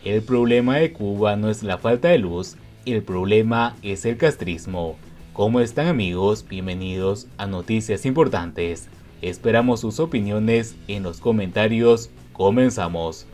El problema de Cuba no es la falta de luz, el problema es el castrismo. ¿Cómo están, amigos? Bienvenidos a Noticias Importantes. Esperamos sus opiniones en los comentarios. Comenzamos.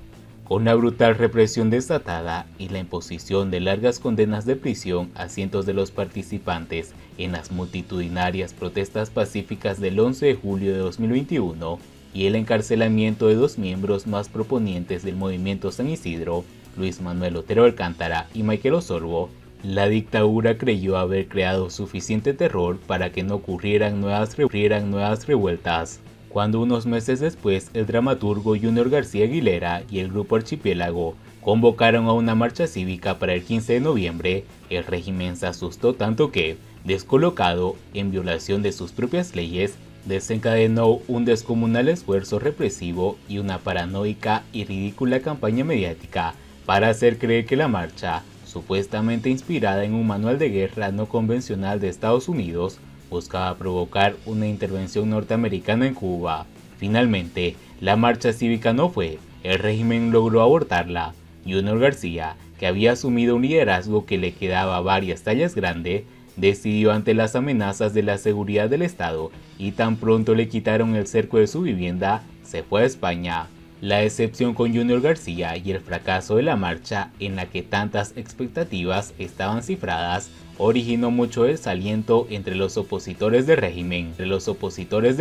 Con la brutal represión desatada y la imposición de largas condenas de prisión a cientos de los participantes en las multitudinarias protestas pacíficas del 11 de julio de 2021 y el encarcelamiento de dos miembros más proponientes del movimiento San Isidro, Luis Manuel Otero Alcántara y Michael Osorbo, la dictadura creyó haber creado suficiente terror para que no ocurrieran nuevas revueltas. Cuando unos meses después el dramaturgo Junior García Aguilera y el grupo Archipiélago convocaron a una marcha cívica para el 15 de noviembre, el régimen se asustó tanto que, descolocado, en violación de sus propias leyes, desencadenó un descomunal esfuerzo represivo y una paranoica y ridícula campaña mediática para hacer creer que la marcha, supuestamente inspirada en un manual de guerra no convencional de Estados Unidos, buscaba provocar una intervención norteamericana en Cuba. Finalmente, la marcha cívica no fue, el régimen logró abortarla. Junior García, que había asumido un liderazgo que le quedaba varias tallas grande, decidió ante las amenazas de la seguridad del Estado y tan pronto le quitaron el cerco de su vivienda, se fue a España. La excepción con Junior García y el fracaso de la marcha, en la que tantas expectativas estaban cifradas, originó mucho desaliento entre los opositores del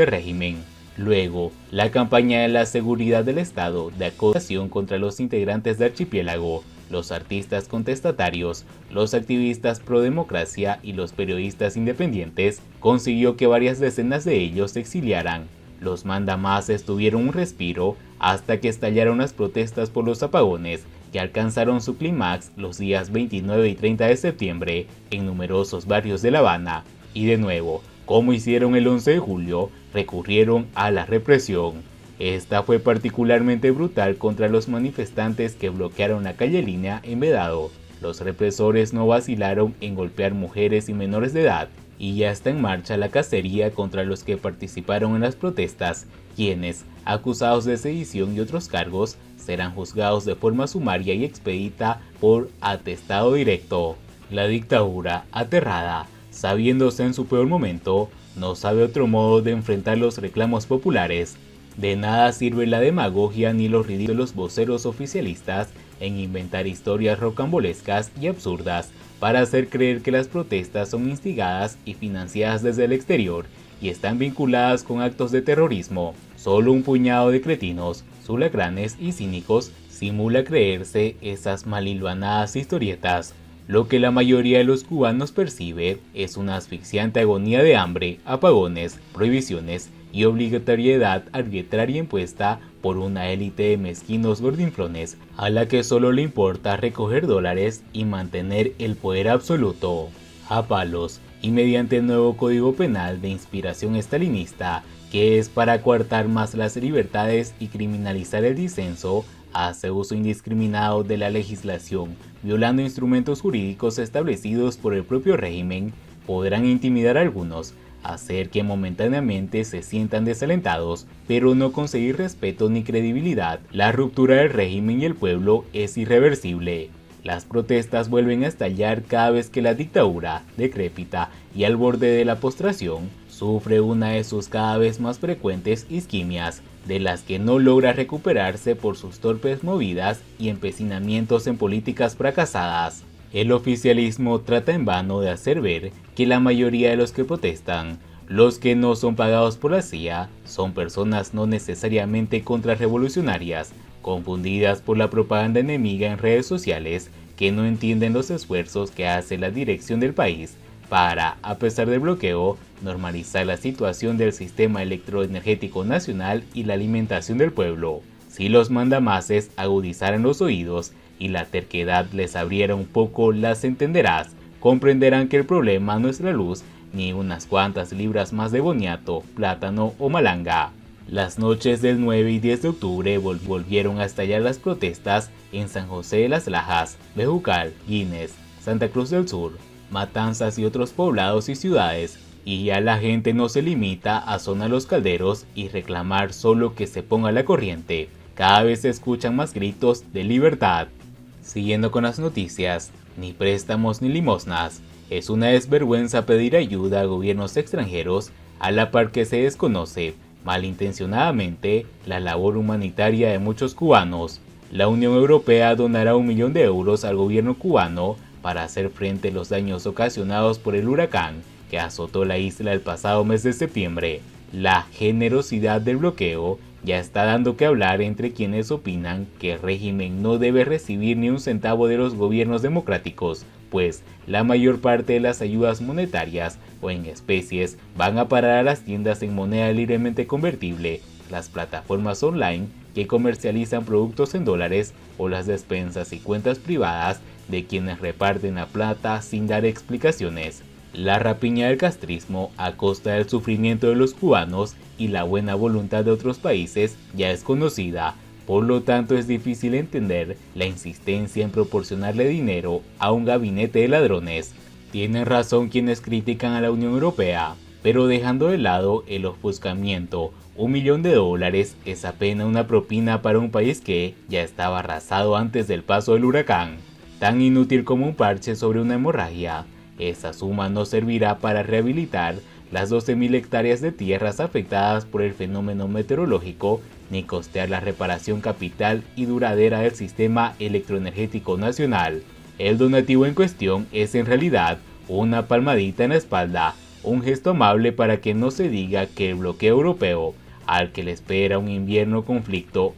régimen. Luego, la campaña de la seguridad del Estado de acosación contra los integrantes de Archipiélago, los artistas contestatarios, los activistas pro democracia y los periodistas independientes, consiguió que varias decenas de ellos se exiliaran. Los mandamases tuvieron un respiro hasta que estallaron las protestas por los apagones, que alcanzaron su clímax los días 29 y 30 de septiembre en numerosos barrios de La Habana, y de nuevo, como hicieron el 11 de julio, recurrieron a la represión. Esta fue particularmente brutal contra los manifestantes que bloquearon la calle Línea en Vedado. Los represores no vacilaron en golpear mujeres y menores de edad, y ya está en marcha la cacería contra los que participaron en las protestas, quienes, acusados de sedición y otros cargos, serán juzgados de forma sumaria y expedita por atestado directo. La dictadura, aterrada, sabiéndose en su peor momento, no sabe otro modo de enfrentar los reclamos populares. De nada sirve la demagogia ni los ridículos de los voceros oficialistas en inventar historias rocambolescas y absurdas para hacer creer que las protestas son instigadas y financiadas desde el exterior y están vinculadas con actos de terrorismo. Solo un puñado de cretinos, zulacranes y cínicos simula creerse esas malhilvanadas historietas. Lo que la mayoría de los cubanos percibe es una asfixiante agonía de hambre, apagones, prohibiciones y obligatoriedad arbitraria impuesta por una élite de mezquinos gordinflones a la que solo le importa recoger dólares y mantener el poder absoluto. A palos y mediante el nuevo Código Penal de inspiración estalinista, que es para coartar más las libertades y criminalizar el disenso, hace uso indiscriminado de la legislación, violando instrumentos jurídicos establecidos por el propio régimen, podrán intimidar a algunos, hacer que momentáneamente se sientan desalentados, pero no conseguir respeto ni credibilidad. La ruptura del régimen y el pueblo es irreversible. Las protestas vuelven a estallar cada vez que la dictadura, decrépita y al borde de la postración, sufre una de sus cada vez más frecuentes isquimias, de las que no logra recuperarse por sus torpes movidas y empecinamientos en políticas fracasadas. El oficialismo trata en vano de hacer ver que la mayoría de los que protestan, los que no son pagados por la CIA, son personas no necesariamente contrarrevolucionarias, confundidas por la propaganda enemiga en redes sociales, que no entienden los esfuerzos que hace la dirección del país para, a pesar del bloqueo, normalizar la situación del sistema electroenergético nacional y la alimentación del pueblo. Si los mandamases agudizaran los oídos y la terquedad les abriera un poco, las entenderás, comprenderán que el problema no es la luz ni unas cuantas libras más de boniato, plátano o malanga. Las noches del 9 y 10 de octubre volvieron a estallar las protestas en San José de las Lajas, Bejucal, Guines, Santa Cruz del Sur, Matanzas y otros poblados y ciudades, y ya la gente no se limita a sonar los calderos y reclamar solo que se ponga la corriente. Cada vez se escuchan más gritos de libertad. Siguiendo con las noticias, ni préstamos ni limosnas. Es una desvergüenza pedir ayuda a gobiernos extranjeros a la par que se desconoce malintencionadamente la labor humanitaria de muchos cubanos. La Unión Europea donará 1 millón de euros al gobierno cubano para hacer frente a los daños ocasionados por el huracán que azotó la isla el pasado mes de septiembre. La generosidad del bloqueo ya está dando que hablar entre quienes opinan que el régimen no debe recibir ni un centavo de los gobiernos democráticos, pues la mayor parte de las ayudas monetarias o en especies van a parar a las tiendas en moneda libremente convertible, las plataformas online que comercializan productos en dólares o las despensas y cuentas privadas de quienes reparten la plata sin dar explicaciones. La rapiña del castrismo a costa del sufrimiento de los cubanos y la buena voluntad de otros países ya es conocida, por lo tanto es difícil entender la insistencia en proporcionarle dinero a un gabinete de ladrones. Tienen razón quienes critican a la Unión Europea, pero dejando de lado el ofuscamiento, $1 millón es apenas una propina para un país que ya estaba arrasado antes del paso del huracán. Tan inútil como un parche sobre una hemorragia, esa suma no servirá para rehabilitar las 12.000 hectáreas de tierras afectadas por el fenómeno meteorológico, ni costear la reparación capital y duradera del sistema electroenergético nacional. El donativo en cuestión es en realidad una palmadita en la espalda, un gesto amable para que no se diga que el bloqueo europeo, al que le espera un invierno conflicto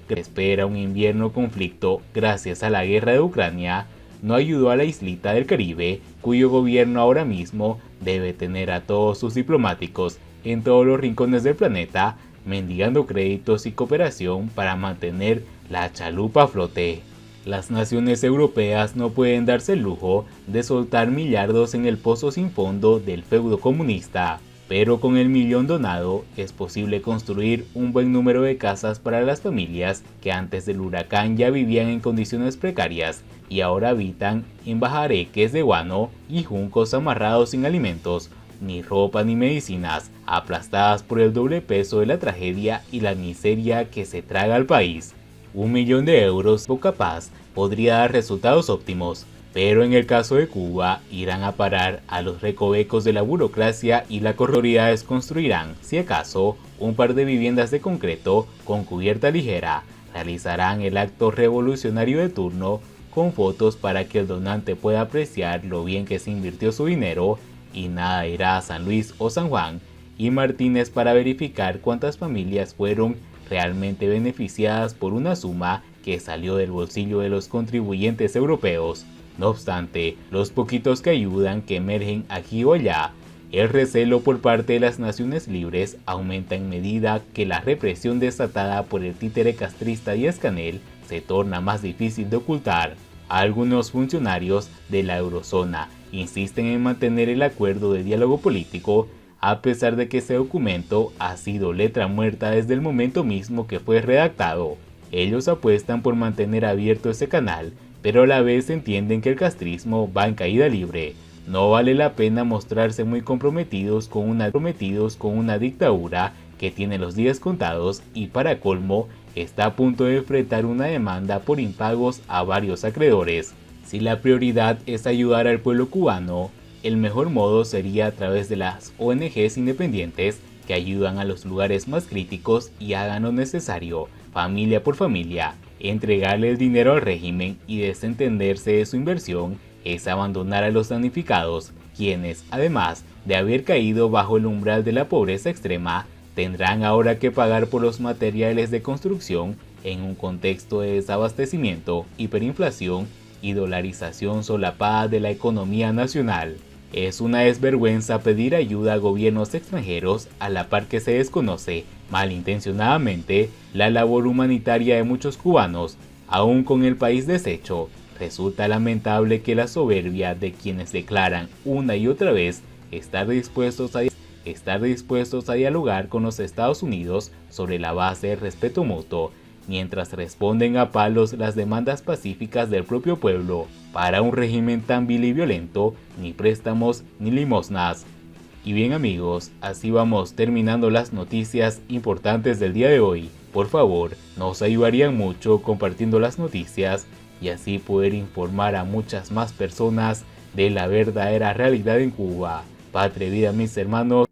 gracias a la guerra de Ucrania, no ayudó a la islita del Caribe, cuyo gobierno ahora mismo debe tener a todos sus diplomáticos en todos los rincones del planeta mendigando créditos y cooperación para mantener la chalupa a flote. Las naciones europeas no pueden darse el lujo de soltar millardos en el pozo sin fondo del feudo comunista, pero con el 1 millón donado es posible construir un buen número de casas para las familias que antes del huracán ya vivían en condiciones precarias y ahora habitan en bajareques de guano y juncos amarrados sin alimentos, ni ropa ni medicinas, aplastadas por el doble peso de la tragedia y la miseria que se traga al país. 1 millón de euros o capaz podría dar resultados óptimos, pero en el caso de Cuba irán a parar a los recovecos de la burocracia y las autoridades construirán, si acaso, un par de viviendas de concreto con cubierta ligera, realizarán el acto revolucionario de turno con fotos para que el donante pueda apreciar lo bien que se invirtió su dinero y nada irá a San Luis o San Juan y Martínez para verificar cuántas familias fueron realmente beneficiadas por una suma que salió del bolsillo de los contribuyentes europeos. No obstante, los poquitos que ayudan que emergen aquí o allá, el recelo por parte de las naciones libres aumenta en medida que la represión desatada por el títere castrista Díaz-Canel se torna más difícil de ocultar. Algunos funcionarios de la eurozona insisten en mantener el acuerdo de diálogo político, a pesar de que ese documento ha sido letra muerta desde el momento mismo que fue redactado. Ellos apuestan por mantener abierto ese canal, pero a la vez entienden que el castrismo va en caída libre. No vale la pena mostrarse muy comprometidos con una dictadura que tiene los días contados y para colmo está a punto de enfrentar una demanda por impagos a varios acreedores. Si la prioridad es ayudar al pueblo cubano, el mejor modo sería a través de las ONGs independientes que ayudan a los lugares más críticos y hagan lo necesario, familia por familia. Entregarle el dinero al régimen y desentenderse de su inversión es abandonar a los damnificados, quienes, además de haber caído bajo el umbral de la pobreza extrema, tendrán ahora que pagar por los materiales de construcción en un contexto de desabastecimiento, hiperinflación y dolarización solapada de la economía nacional. Es una desvergüenza pedir ayuda a gobiernos extranjeros a la par que se desconoce, malintencionadamente, la labor humanitaria de muchos cubanos, aún con el país deshecho. Resulta lamentable que la soberbia de quienes declaran una y otra vez estar dispuestos a dialogar con los Estados Unidos sobre la base de respeto mutuo, mientras responden a palos las demandas pacíficas del propio pueblo. Para un régimen tan vil y violento, ni préstamos ni limosnas. Y bien amigos, así vamos terminando las noticias importantes del día de hoy. Por favor, nos ayudarían mucho compartiendo las noticias y así poder informar a muchas más personas de la verdadera realidad en Cuba. Patria y vida, mis hermanos.